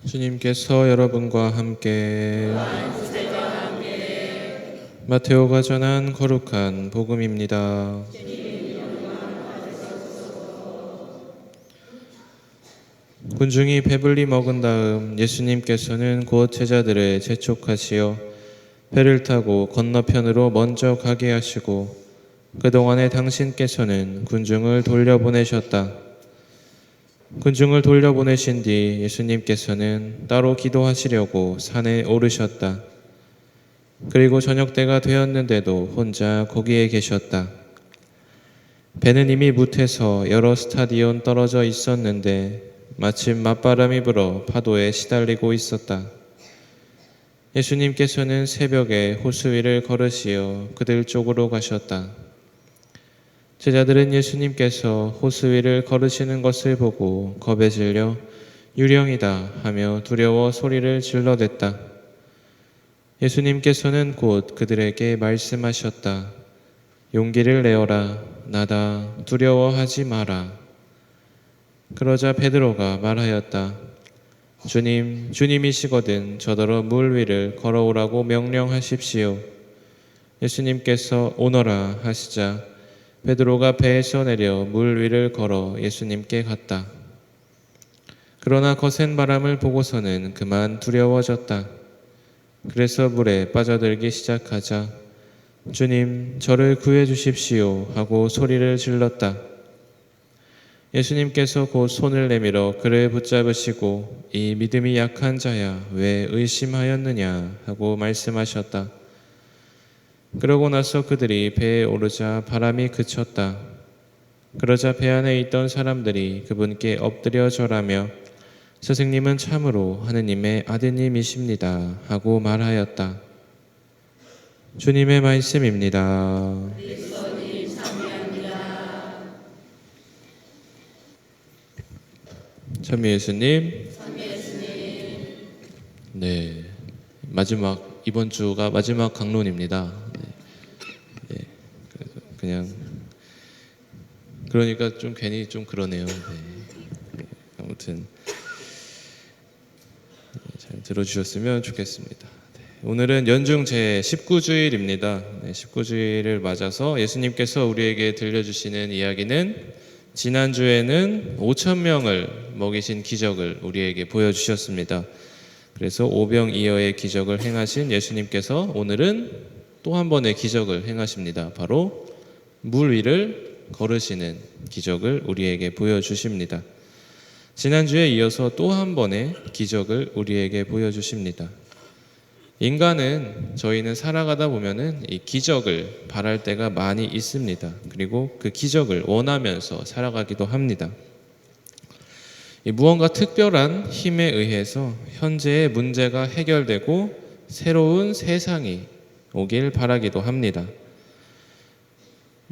주님께서 여러분과 함께 마테오가 전한 거룩한 복음입니다. 군중이 배불리 먹은 다음 예수님께서는 곧 제자들을 재촉하시어 배를 타고 건너편으로 먼저 가게 하시고 그동안에 당신께서는 군중을 돌려보내셨다. 군중을 돌려보내신 뒤 예수님께서는 따로 기도하시려고 산에 오르셨다. 그리고 저녁 때가 되었는데도 혼자 거기에 계셨다. 배는 이미 무태서 여러 스타디온 떨어져 있었는데 마침 맞바람이 불어 파도에 시달리고 있었다. 예수님께서는 새벽에 호수 위를 걸으시어 그들 쪽으로 가셨다. 제자들은 예수님께서 호수 위를 걸으시는 것을 보고 겁에 질려 유령이다 하며 두려워 소리를 질러댔다. 예수님께서는 곧 그들에게 말씀하셨다. 용기를 내어라. 나다. 두려워하지 마라. 그러자 베드로가 말하였다. 주님, 주님이시거든 저더러 물 위를 걸어오라고 명령하십시오. 예수님께서 오너라 하시자 베드로가 배에서 내려 물 위를 걸어 예수님께 갔다. 그러나 거센 바람을 보고서는 그만 두려워졌다. 그래서 물에 빠져들기 시작하자 주님, 저를 구해 주십시오 하고 소리를 질렀다. 예수님께서 곧 손을 내밀어 그를 붙잡으시고 이 믿음이 약한 자야 왜 의심하였느냐 하고 말씀하셨다. 그러고 나서 그들이 배에 오르자 바람이 그쳤다. 그러자 배 안에 있던 사람들이 그분께 엎드려 절하며 스승님은 참으로 하느님의 아드님이십니다 하고 말하였다. 주님의 말씀입니다. 참미 예수님. 네, 마지막 이번 주가 마지막 강론입니다. 네, 그래서 그냥 그러니까 좀 괜히 좀 그러네요. 네, 아무튼 잘 들어주셨으면 좋겠습니다. 네, 오늘은 연중 제 19주일입니다. 네, 19주일을 맞아서 예수님께서 우리에게 들려주시는 이야기는 지난주에는 5,000명을 먹이신 기적을 우리에게 보여주셨습니다. 그래서 오병이어의 기적을 행하신 예수님께서 오늘은 또 한 번의 기적을 행하십니다. 바로 물 위를 걸으시는 기적을 우리에게 보여주십니다. 지난주에 이어서 또 한 번의 기적을 우리에게 보여주십니다. 인간은 저희는 살아가다 보면은 이 기적을 바랄 때가 많이 있습니다. 그리고 그 기적을 원하면서 살아가기도 합니다. 무언가 특별한 힘에 의해서 현재의 문제가 해결되고 새로운 세상이 오길 바라기도 합니다.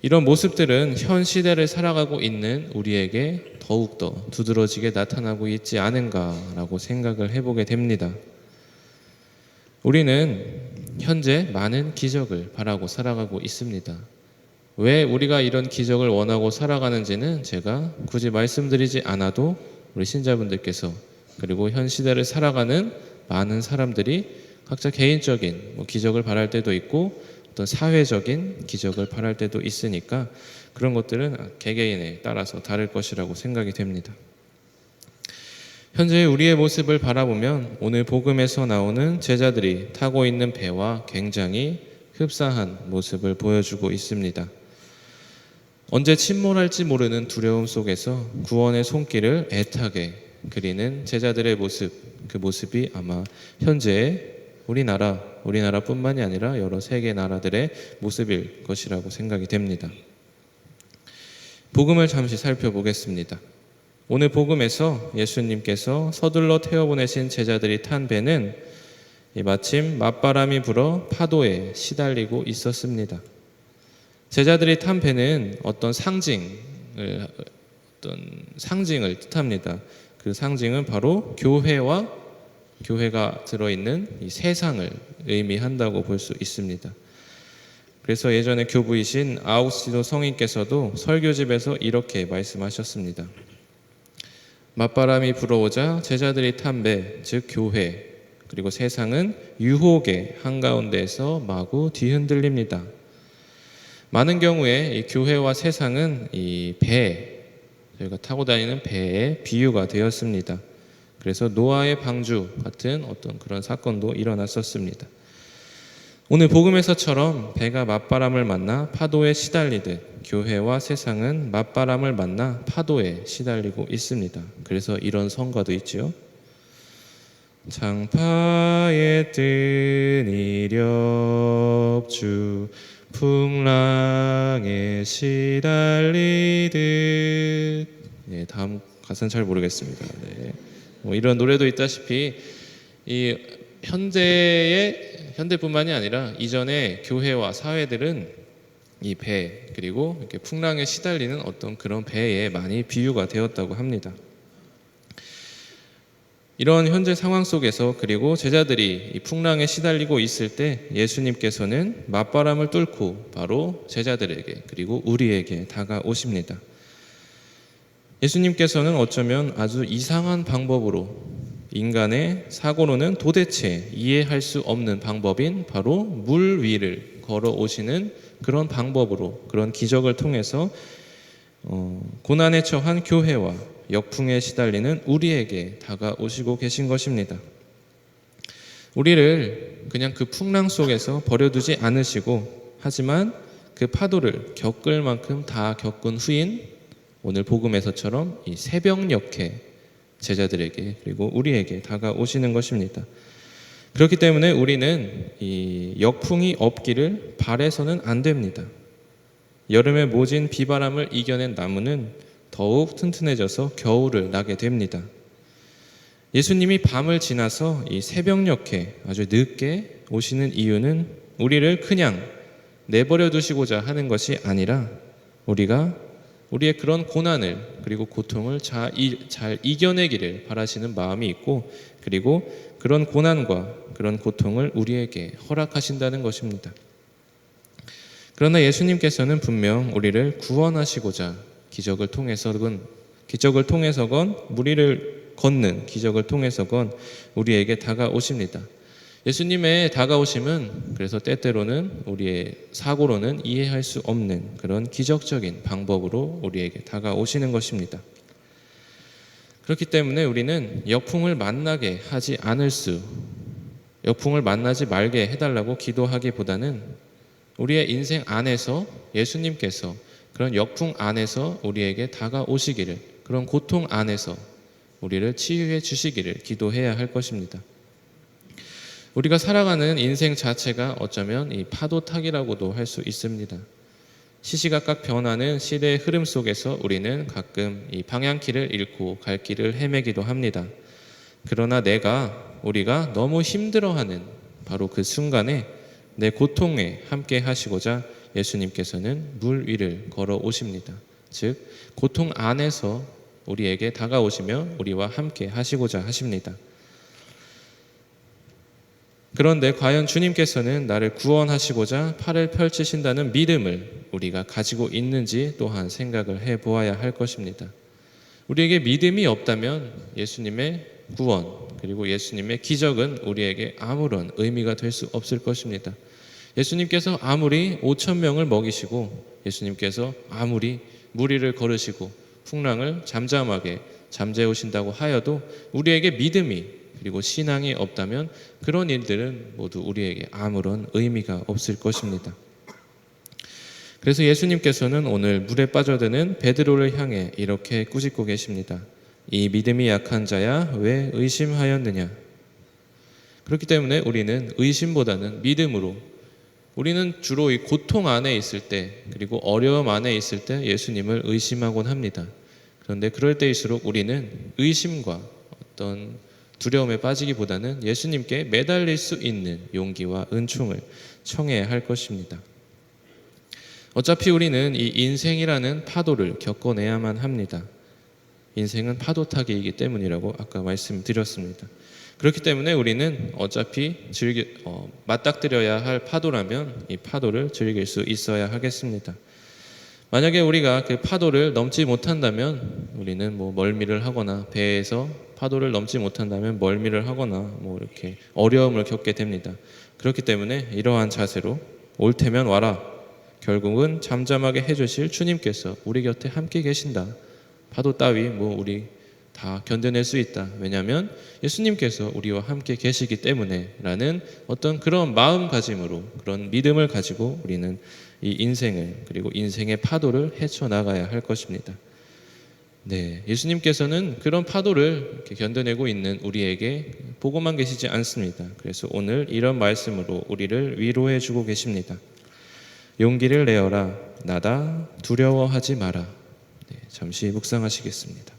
이런 모습들은 현 시대를 살아가고 있는 우리에게 더욱더 두드러지게 나타나고 있지 않은가라고 생각을 해보게 됩니다. 우리는 현재 많은 기적을 바라고 살아가고 있습니다. 왜 우리가 이런 기적을 원하고 살아가는지는 제가 굳이 말씀드리지 않아도 우리 신자분들께서 그리고 현 시대를 살아가는 많은 사람들이 각자 개인적인 기적을 바랄 때도 있고 어떤 사회적인 기적을 바랄 때도 있으니까 그런 것들은 개개인에 따라서 다를 것이라고 생각이 됩니다. 현재 우리의 모습을 바라보면 오늘 복음에서 나오는 제자들이 타고 있는 배와 굉장히 흡사한 모습을 보여주고 있습니다. 언제 침몰할지 모르는 두려움 속에서 구원의 손길을 애타게 그리는 제자들의 모습, 그 모습이 아마 현재의 우리나라뿐만이 아니라 여러 세계 나라들의 모습일 것이라고 생각이 됩니다. 복음을 잠시 살펴보겠습니다. 오늘 복음에서 예수님께서 서둘러 태워보내신 제자들이 탄 배는 마침 맞바람이 불어 파도에 시달리고 있었습니다. 제자들이 탄 배는 어떤 상징을 뜻합니다. 그 상징은 바로 교회가 들어있는 이 세상을 의미한다고 볼 수 있습니다. 그래서 예전에 교부이신 아우구스티노 성인께서도 설교집에서 이렇게 말씀하셨습니다. 맞바람이 불어오자 제자들이 탄 배, 즉 교회, 그리고 세상은 유혹의 한가운데에서 마구 뒤흔들립니다. 많은 경우에 이 교회와 세상은 이 배, 저희가 타고 다니는 배의 비유가 되었습니다. 그래서 노아의 방주 같은 어떤 그런 사건도 일어났었습니다. 오늘 복음에서처럼 배가 맞바람을 만나 파도에 시달리듯 교회와 세상은 맞바람을 만나 파도에 시달리고 있습니다. 그래서 이런 성가도 있지요. 창파에 뜬 이렵주 풍랑에 시달리듯. 네, 다음 가사는 잘 모르겠습니다. 네. 이런 노래도 있다시피 이 현대뿐만이 아니라 이전에 교회와 사회들은 이 배, 그리고 이렇게 풍랑에 시달리는 어떤 그런 배에 많이 비유가 되었다고 합니다. 이런 현재 상황 속에서, 그리고 제자들이 이 풍랑에 시달리고 있을 때 예수님께서는 맞바람을 뚫고 바로 제자들에게, 그리고 우리에게 다가오십니다. 예수님께서는 어쩌면 아주 이상한 방법으로, 인간의 사고로는 도대체 이해할 수 없는 방법인 바로 물 위를 걸어오시는 그런 방법으로, 그런 기적을 통해서 고난에 처한 교회와 역풍에 시달리는 우리에게 다가오시고 계신 것입니다. 우리를 그냥 그 풍랑 속에서 버려두지 않으시고, 하지만 그 파도를 겪을 만큼 다 겪은 후인 오늘 복음에서처럼 이 새벽녘에 제자들에게, 그리고 우리에게 다가오시는 것입니다. 그렇기 때문에 우리는 이 역풍이 없기를 바라서는 안 됩니다. 여름에 모진 비바람을 이겨낸 나무는 더욱 튼튼해져서 겨울을 나게 됩니다. 예수님이 밤을 지나서 이 새벽녘에 아주 늦게 오시는 이유는 우리를 그냥 내버려 두시고자 하는 것이 아니라 우리가 우리의 그런 고난을, 그리고 고통을 잘 이겨내기를 바라시는 마음이 있고, 그리고 그런 고난과 그런 고통을 우리에게 허락하신다는 것입니다. 그러나 예수님께서는 분명 우리를 구원하시고자 기적을 통해서건 무리를 걷는 기적을 통해서건 우리에게 다가오십니다. 예수님의 다가오심은 그래서 때때로는 우리의 사고로는 이해할 수 없는 그런 기적적인 방법으로 우리에게 다가오시는 것입니다. 그렇기 때문에 우리는 역풍을 만나지 말게 해달라고 기도하기보다는 우리의 인생 안에서 예수님께서 그런 역풍 안에서 우리에게 다가오시기를, 그런 고통 안에서 우리를 치유해 주시기를 기도해야 할 것입니다. 우리가 살아가는 인생 자체가 어쩌면 이 파도타기라고도 할 수 있습니다. 시시각각 변하는 시대의 흐름 속에서 우리는 가끔 이 방향키를 잃고 갈 길을 헤매기도 합니다. 그러나 우리가 너무 힘들어하는 바로 그 순간에 내 고통에 함께 하시고자 예수님께서는 물 위를 걸어 오십니다. 즉 고통 안에서 우리에게 다가오시며 우리와 함께 하시고자 하십니다. 그런데 과연 주님께서는 나를 구원하시고자 팔을 펼치신다는 믿음을 우리가 가지고 있는지 또한 생각을 해보아야 할 것입니다. 우리에게 믿음이 없다면 예수님의 구원, 그리고 예수님의 기적은 우리에게 아무런 의미가 될 수 없을 것입니다. 예수님께서 아무리 5,000명을 먹이시고, 예수님께서 아무리 무리를 걸으시고 풍랑을 잠잠하게 잠재우신다고 하여도 우리에게 믿음이, 그리고 신앙이 없다면 그런 일들은 모두 우리에게 아무런 의미가 없을 것입니다. 그래서 예수님께서는 오늘 물에 빠져드는 베드로를 향해 이렇게 꾸짖고 계십니다. 이 믿음이 약한 자야, 왜 의심하였느냐? 그렇기 때문에 우리는 의심보다는 믿음으로, 우리는 주로 이 고통 안에 있을 때, 그리고 어려움 안에 있을 때 예수님을 의심하곤 합니다. 그런데 그럴 때일수록 우리는 의심과 어떤 두려움에 빠지기보다는 예수님께 매달릴 수 있는 용기와 은총을 청해야 할 것입니다. 어차피 우리는 이 인생이라는 파도를 겪어내야만 합니다. 인생은 파도타기이기 때문이라고 아까 말씀드렸습니다. 그렇기 때문에 우리는 어차피 맞닥뜨려야 할 파도라면 이 파도를 즐길 수 있어야 하겠습니다. 만약에 우리가 그 파도를 넘지 못한다면 우리는 뭐 멀미를 하거나 배에서 파도를 넘지 못한다면 멀미를 하거나 뭐 이렇게 어려움을 겪게 됩니다. 그렇기 때문에 이러한 자세로 올 테면 와라. 결국은 잠잠하게 해주실 주님께서 우리 곁에 함께 계신다. 파도 따위 뭐 우리 다 견뎌낼 수 있다. 왜냐하면 예수님께서 우리와 함께 계시기 때문에 라는 어떤 그런 마음가짐으로 그런 믿음을 가지고 우리는 이 인생을 그리고 인생의 파도를 헤쳐나가야 할 것입니다. 네, 예수님께서는 그런 파도를 이렇게 견뎌내고 있는 우리에게 보고만 계시지 않습니다. 그래서 오늘 이런 말씀으로 우리를 위로해 주고 계십니다. 용기를 내어라. 나다 두려워하지 마라. 네, 잠시 묵상하시겠습니다.